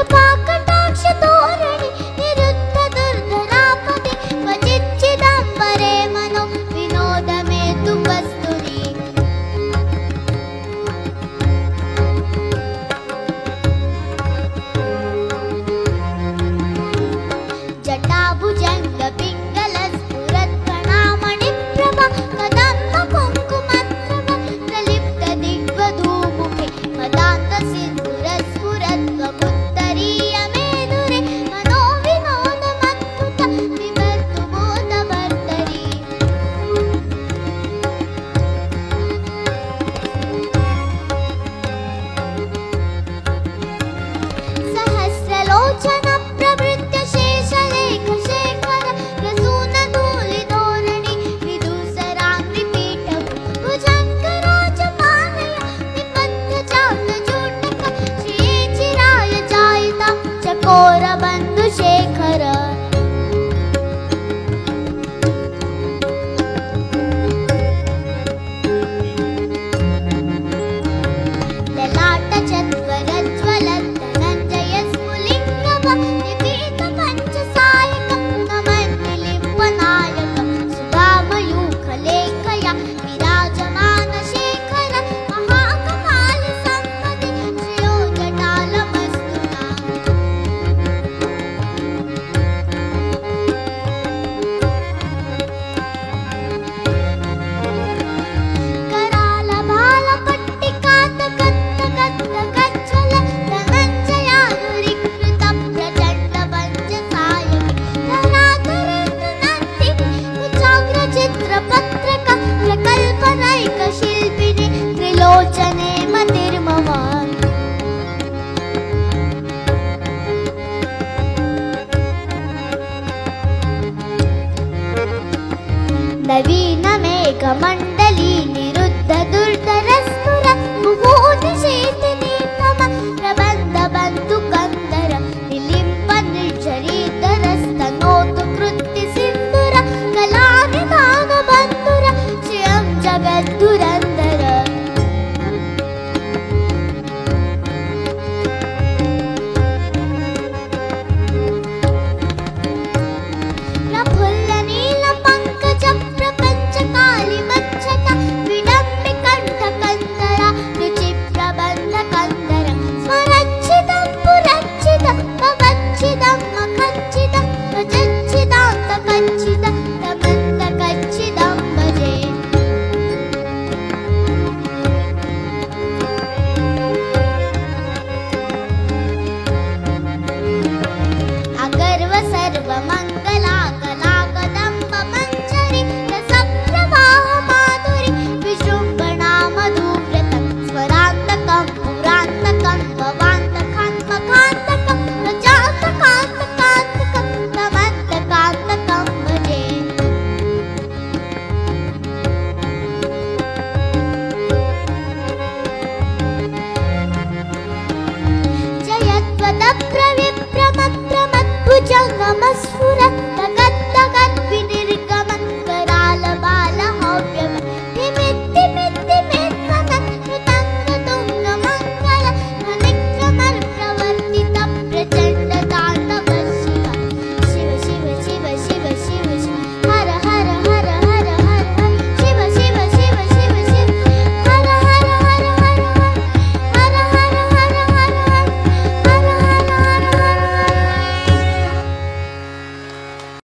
कृपाकटाक्ष धोरणी निरुद्ध दुर्धरापदे क्वचिच्चिदम्बरे मनो विनोद मे तु कस्तुरी जटाभुजंग पिंगल स्फुरत्कणामणिप्रभा कदम्ब कुङ्कुमत्रभा प्रलिप्त दिग्वधूमुखे मदान्त सिन्दूर स्फुरत्कमुत्तरीय मेदुरे मनो विनोद मत्कुत विवर्तु बोधवर्तरी सहस्रलोचन प्रवृत्य शेषलेख शेखर प्रसून धूलिधोरणी विदूसराङ्घ्रिपीठं भुजङ्गराजमानय निबद्ध चारुजूटक श्रिये चिराय जायतां चकोरबन्धुशेखर ललाटचत्वरज्वलद्धनञ्जय स्फुलिङ्गभा निपीत पञ्चसायकं नमन्निलिम्बनायकं सुधामयूखलेखया विराजमानशेखर महाकपालसम्पदे श्रियो जटालमस्तुना करालभालपट्टिकातकत्तकत्तकज्ज्वल धनञ्जयानुरिकृत प्रचण्डपञ्चसायके धराधरेन्द्रनन्दिनी कुचाग्रचित्रपत्रक प्रकल्पनैकशिल्पिनि त्रिलोचने मतिर्मम नवीनमेघमण्डली निरुद्ध दुर्धरस्फुर मुहूर्निशीतिनीतम प्रबन्धबन्धुकन्दर निलिम्ब निर्झरीधरस्तनोतु कृत्तिसिन्धुर कलानिधानबन्धुर श्रियं जगद्धुरन्धर प्रफुल्लनीलपङ्कज प्रपञ्चकालिमच्छट विडम्बिकण्ठकन्दर रुचिप्रबन्धकन्दर स्वरच्छिदं पुरच्छिद भवच्छिदं मखच्छिदं भजच्छिदान्तकच्छिद तमन्तकच्छिदं भजे अगर्व सर्वमङ्गला कला कदम्ब मञ्जरी रसप्रवाह माधुरी विजृम्भणा मधुव्रतं स्वरान्तकं पुरान्तकं भवान्तकं मखान्तकं प्रजान्तकान्तकान्तकं तमन्तकान्तकं भजे जयत्वदप्र